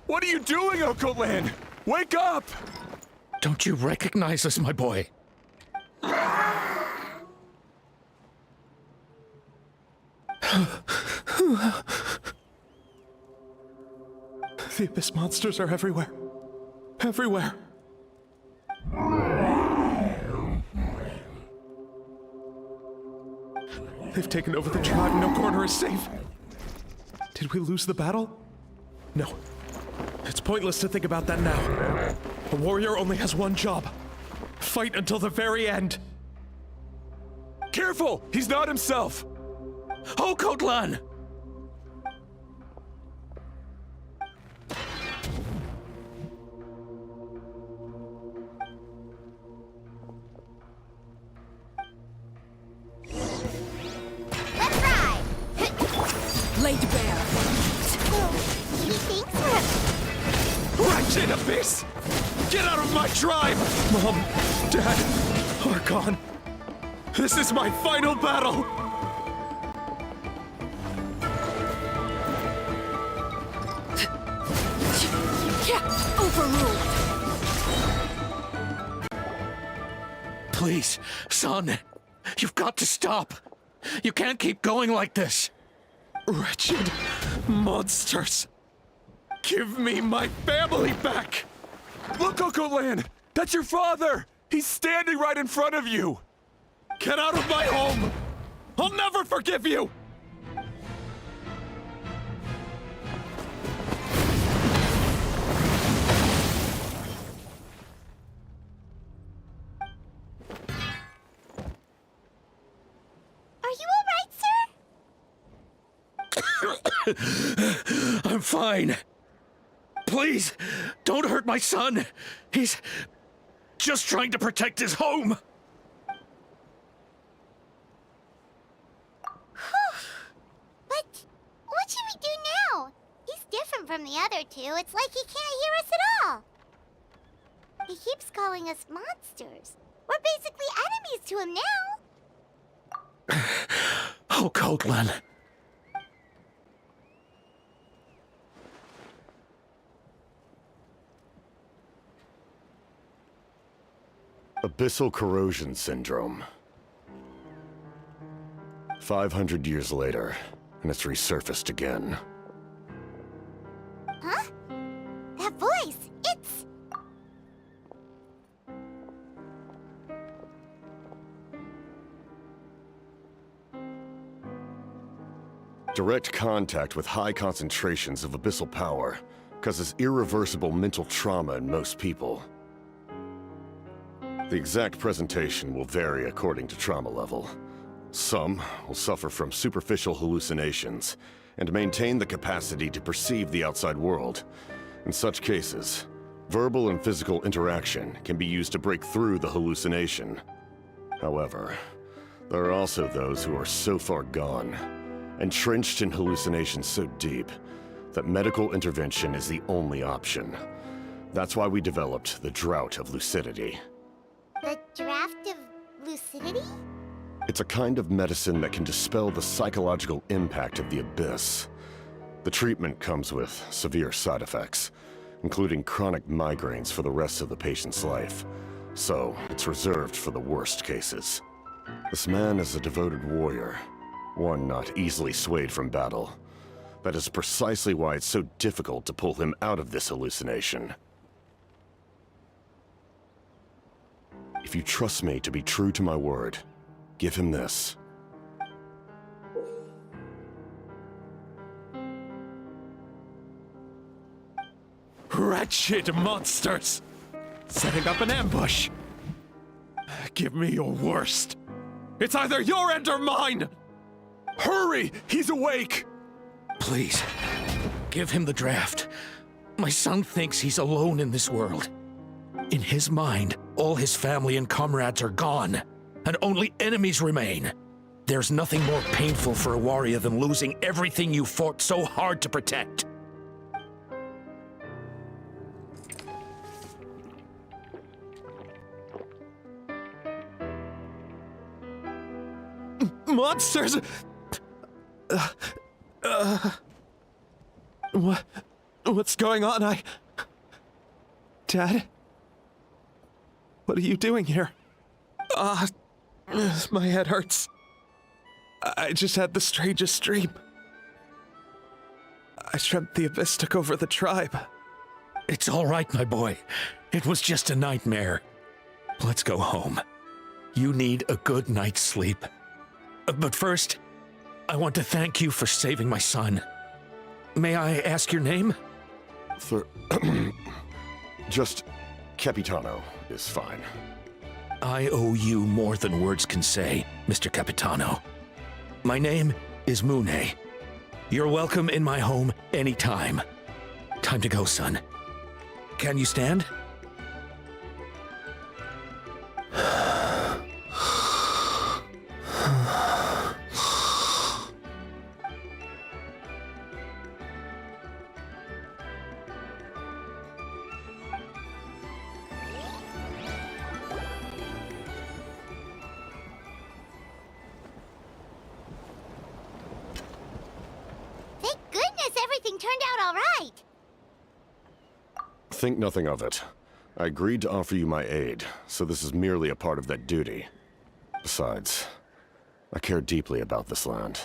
What are you doing, Okolan? Wake up! Don't you recognize us, my boy? The Abyss monsters are everywhere. Everywhere. They've taken over the tribe. No corner is safe. Did we lose the battle? No. It's pointless to think about that now. A warrior only has one job. Fight until the very end. Careful! He's not himself! Okolan! Let's ride! Laid bare. He thinks we're... Wretched Abyss! Get out of my tribe! Mom, Dad, Archon. This is my final battle! Overruled. Please, son. You've got to stop. You can't keep going like this. Wretched monsters! Give me my family back! Look, Okolan! That's your father! He's standing right in front of you! Get out of my home! I'll never forgive you! Are you all right, sir? I'm fine. Please, don't hurt my son. He's just trying to protect his home. But what should we do now? He's different from the other two. It's like he can't hear us at all. He keeps calling us monsters. We're basically enemies to him now. Okolan. Abyssal corrosion syndrome. 500 years later, and it's resurfaced again. Huh? That voice, it's... Direct contact with high concentrations of abyssal power causes irreversible mental trauma in most people. The exact presentation will vary according to trauma level. Some will suffer from superficial hallucinations and maintain the capacity to perceive the outside world. In such cases, verbal and physical interaction can be used to break through the hallucination. However, there are also those who are so far gone, entrenched in hallucinations so deep, that medical intervention is the only option. That's why we developed the Drought of Lucidity. The draft of lucidity? It's a kind of medicine that can dispel the psychological impact of the Abyss. The treatment comes with severe side effects, including chronic migraines for the rest of the patient's life. So, it's reserved for the worst cases. This man is a devoted warrior, one not easily swayed from battle. That is precisely why it's so difficult to pull him out of this hallucination. If you trust me to be true to my word, give him this. Wretched monsters! Setting up an ambush! Give me your worst! It's either your end or mine! Hurry! He's awake! Please, give him the draft. My son thinks he's alone in this world. In his mind, all his family and comrades are gone, and only enemies remain. There's nothing more painful for a warrior than losing everything you fought so hard to protect. Monsters! What's going on? Dad? What are you doing here? My head hurts. I just had the strangest dream. I dreamt the Abyss took over the tribe. It's all right, my boy. It was just a nightmare. Let's go home. You need a good night's sleep. But first, I want to thank you for saving my son. May I ask your name? Just Capitano is fine. I owe you more than words can say, Mr. Capitano. My name is Mune. You're welcome in my home anytime. Time to go, son. Can you stand? Thank goodness everything turned out all right. Think nothing of it. I agreed to offer you my aid, so this is merely a part of that duty. Besides, I care deeply about this land.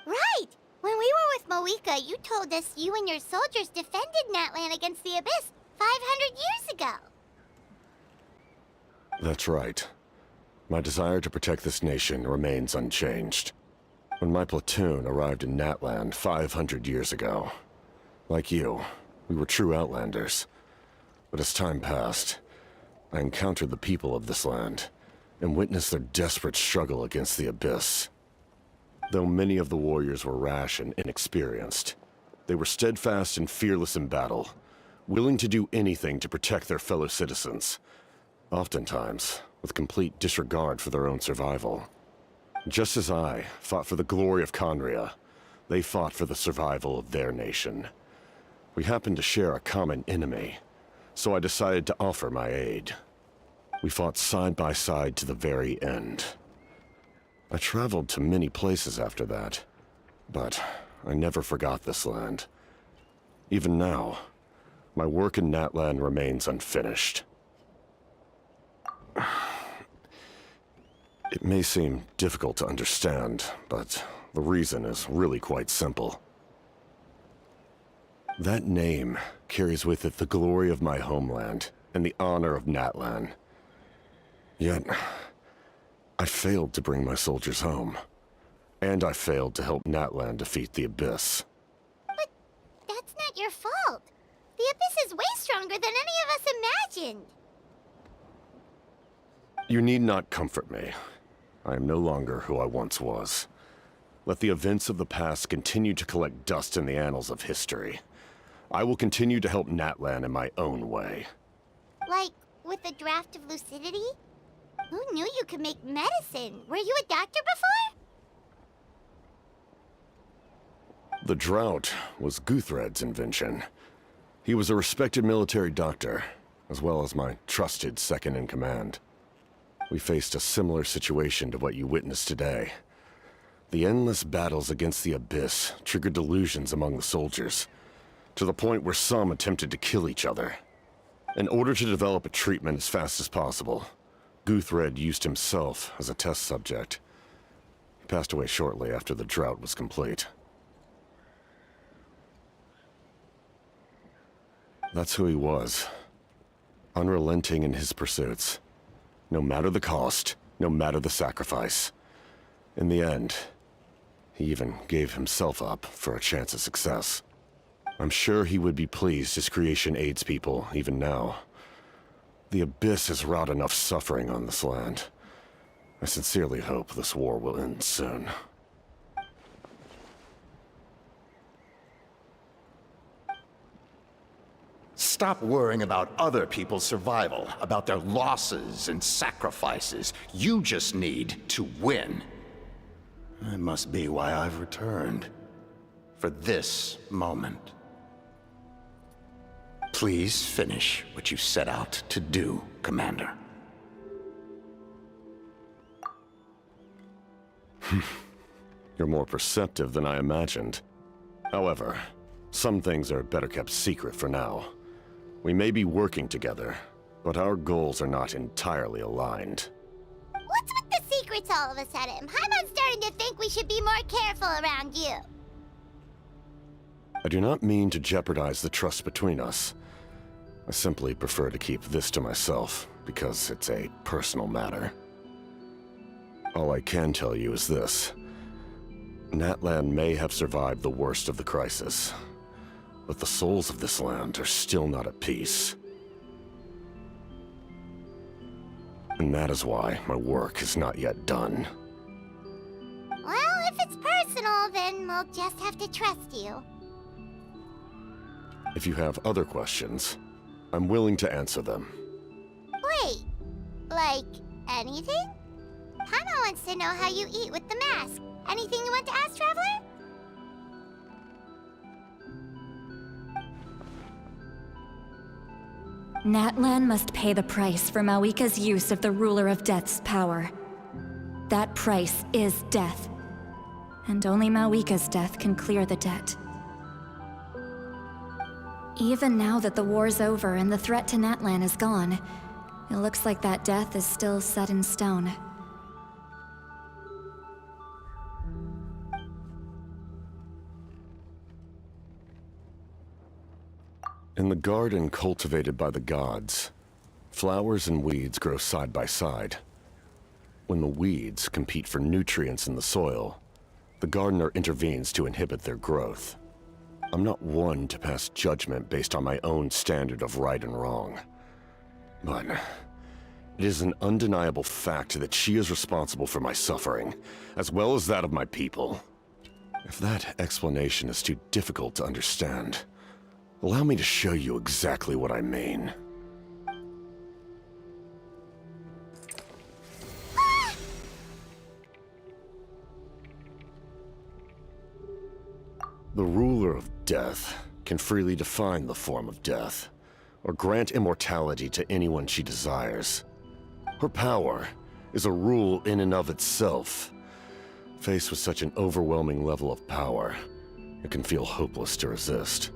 Right! When we were with Moika, you told us you and your soldiers defended Natlan against the Abyss 500 years ago. That's right. My desire to protect this nation remains unchanged. When my platoon arrived in Natland 500 years ago, like you, we were true outlanders. But as time passed, I encountered the people of this land and witnessed their desperate struggle against the Abyss. Though many of the warriors were rash and inexperienced, they were steadfast and fearless in battle, willing to do anything to protect their fellow citizens, oftentimes with complete disregard for their own survival. Just as I fought for the glory of Conria, they fought for the survival of their nation. We happened to share a common enemy, so I decided to offer my aid. We fought side by side to the very end. I traveled to many places after that, but I never forgot this land. Even now, my work in Natlan remains unfinished. It may seem difficult to understand, but the reason is really quite simple. That name carries with it the glory of my homeland and the honor of Natlan. Yet, I failed to bring my soldiers home. And I failed to help Natlan defeat the Abyss. But that's not your fault. The Abyss is way stronger than any of us imagined. You need not comfort me. I am no longer who I once was. Let the events of the past continue to collect dust in the annals of history. I will continue to help Natlan in my own way. Like, with the draft of lucidity? Who knew you could make medicine? Were you a doctor before? The drought was Guthred's invention. He was a respected military doctor, as well as my trusted second-in-command. We faced a similar situation to what you witnessed today. The endless battles against the Abyss triggered delusions among the soldiers, to the point where some attempted to kill each other. In order to develop a treatment as fast as possible, Guthred used himself as a test subject. He passed away shortly after the drought was complete. That's who he was. Unrelenting in his pursuits. No matter the cost, no matter the sacrifice. In the end, he even gave himself up for a chance at success. I'm sure he would be pleased his creation aids people, even now. The Abyss has wrought enough suffering on this land. I sincerely hope this war will end soon. Stop worrying about other people's survival, about their losses and sacrifices. You just need to win. That must be why I've returned. For this moment. Please finish what you set out to do, Commander. You're more perceptive than I imagined. However, Some things are better kept secret for now. We may be working together, but our goals are not entirely aligned. What's with the secrets all of a sudden? Paimon's starting to think we should be more careful around you. I do not mean to jeopardize the trust between us. I simply prefer to keep this to myself, because it's a personal matter. All I can tell you is this. Natlan may have survived the worst of the crisis, but the souls of this land are still not at peace. And that is why my work is not yet done. Well, if it's personal, then we'll just have to trust you. If you have other questions, I'm willing to answer them. Wait, like anything? Paimon wants to know how you eat with the mask. Anything you want to ask, Traveler? Natlan must pay the price for Mawika's use of the Ruler of Death's power. That price is death. And only Mawika's death can clear the debt. Even now that the war's over and the threat to Natlan is gone, it looks like that death is still set in stone. In the garden cultivated by the gods, flowers and weeds grow side by side. When the weeds compete for nutrients in the soil, the gardener intervenes to inhibit their growth. I'm not one to pass judgment based on my own standard of right and wrong. But it is an undeniable fact that she is responsible for my suffering, as well as that of my people. If that explanation is too difficult to understand, allow me to show you exactly what I mean. The ruler of death can freely define the form of death, or grant immortality to anyone she desires. Her power is a rule in and of itself. Faced with such an overwhelming level of power, it can feel hopeless to resist.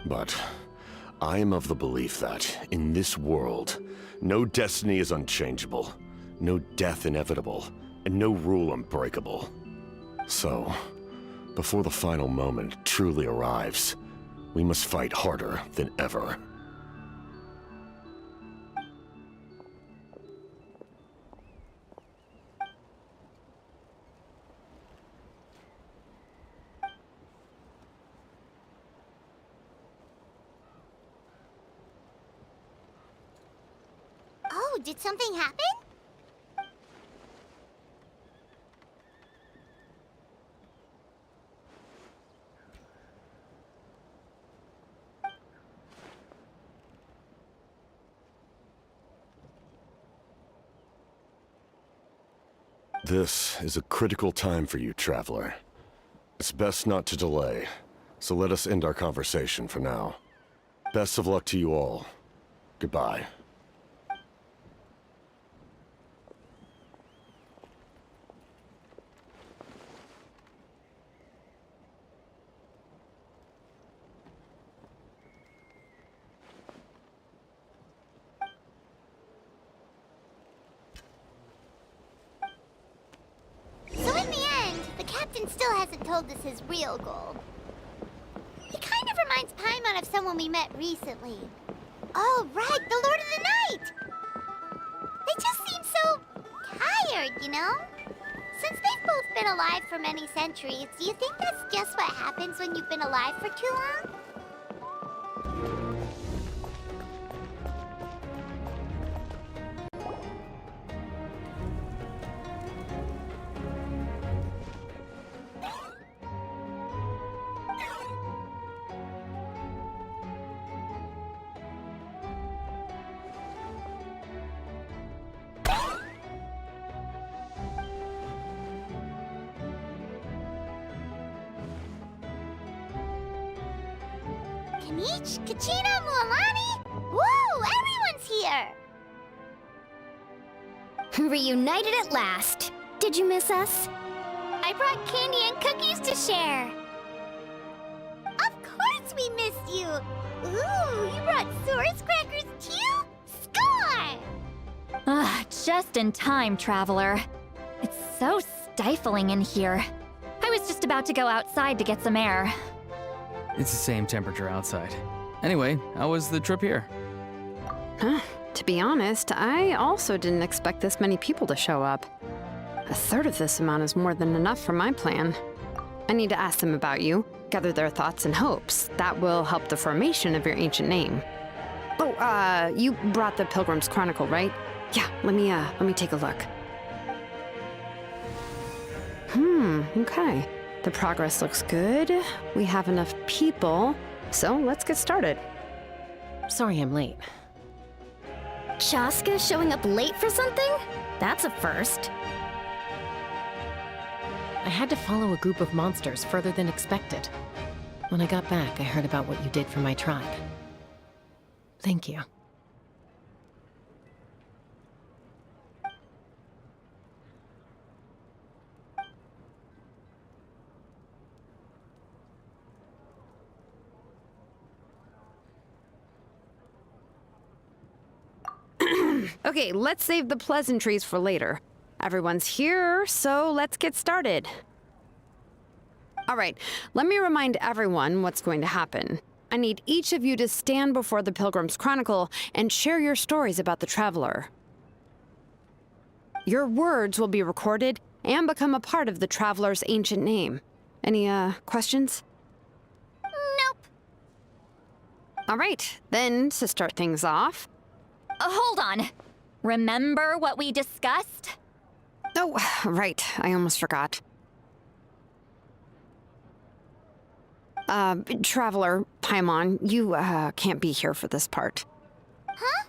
But I am of the belief that, in this world, no destiny is unchangeable, no death inevitable, and no rule unbreakable. So, before the final moment truly arrives, we must fight harder than ever. Oh, did something happen? This is a critical time for you, Traveler. It's best not to delay, so let us end our conversation for now. Best of luck to you all. Goodbye. So in the end, the captain still hasn't told us his real goal. He kind of reminds Paimon of someone we met recently. Oh, right, the Lord of the Night! They just seem so tired, you know? Since they've both been alive for many centuries, do you think that's just what happens when you've been alive for too long? Kanich, Kachina, Mualani? Woo! Everyone's here! Reunited at last. Did you miss us? I brought candy and cookies to share. you. Ooh, you brought source crackers too? Score! Just in time, Traveler. It's so stifling in here. I was just about to go outside to get some air. It's the same temperature outside. Anyway, how was the trip here? To be honest, I also didn't expect this many people to show up. A third of this amount is more than enough for my plan. I need to ask them about you, gather their thoughts and hopes. That will help the formation of your ancient name. Oh, you brought the Pilgrim's Chronicle, right? Yeah, let me take a look. Okay. The progress looks good. We have enough people, so let's get started. Sorry I'm late. Chaska showing up late for something? That's a first. I had to follow a group of monsters further than expected. When I got back, I heard about what you did for my tribe. Thank you. Okay, let's save the pleasantries for later. Everyone's here, so let's get started. All right, let me remind everyone what's going to happen. I need each of you to stand before the Pilgrim's Chronicle and share your stories about the Traveler. Your words will be recorded and become a part of the Traveler's ancient name. Any, questions? Nope. All right, then, to start things off... Hold on. Remember what we discussed? Oh, right, I almost forgot. Traveler, Paimon, you, can't be here for this part. Huh?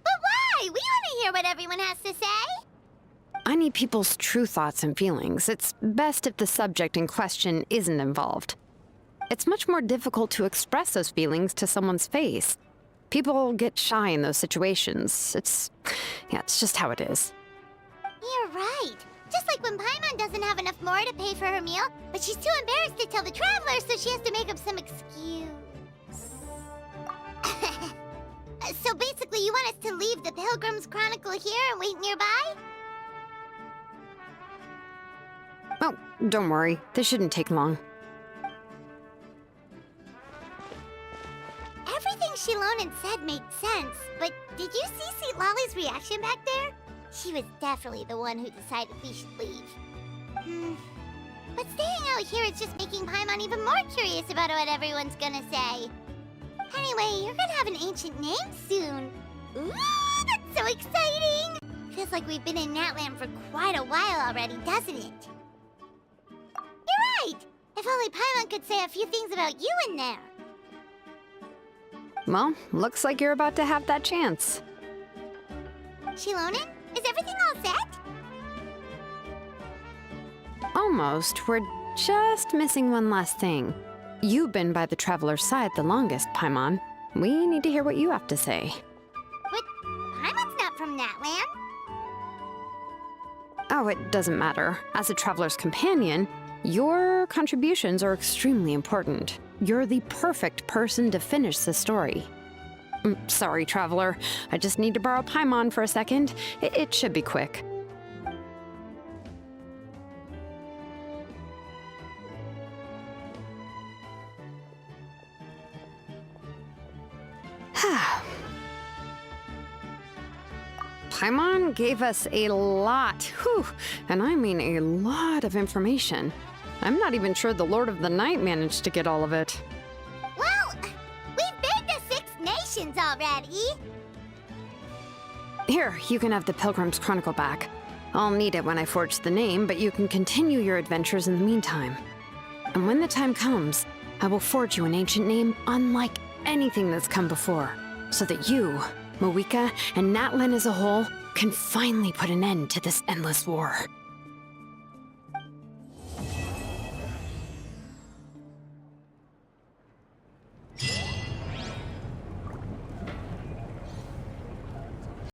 But why? We want to hear what everyone has to say. I need people's true thoughts and feelings. It's best if the subject in question isn't involved. It's much more difficult to express those feelings to someone's face. People get shy in those situations. It's just how it is. You're right. Just like when Paimon doesn't have enough more to pay for her meal, but she's too embarrassed to tell the Traveler, so she has to make up some excuse. So basically, you want us to leave the Pilgrim's Chronicle here and wait nearby? Oh, don't worry. This shouldn't take long. Everything Shilonen said made sense, but did you see St. Lolly's reaction back there? She was definitely the one who decided we should leave. But staying out here is just making Paimon even more curious about what everyone's gonna say. Anyway, you're gonna have an ancient name soon. Ooh, that's so exciting! Feels like we've been in Natlan for quite a while already, doesn't it? You're right! If only Paimon could say a few things about you in there. Well, looks like you're about to have that chance. Shilonen, is everything all set? Almost. We're just missing one last thing. You've been by the Traveler's side the longest, Paimon. We need to hear what you have to say. But Paimon's not from Natlan. Oh, it doesn't matter. As a Traveler's companion, your contributions are extremely important. You're the perfect person to finish the story. Sorry, Traveler. I just need to borrow Paimon for a second. It should be quick. Paimon gave us a lot, whew, and I mean a lot of information. I'm not even sure the Lord of the Night managed to get all of it. Well, we've been to 6 nations already. Here, you can have the Pilgrim's Chronicle back. I'll need it when I forge the name, but you can continue your adventures in the meantime. And when the time comes, I will forge you an ancient name unlike anything that's come before, so that you, Moika, and Natlan as a whole can finally put an end to this endless war.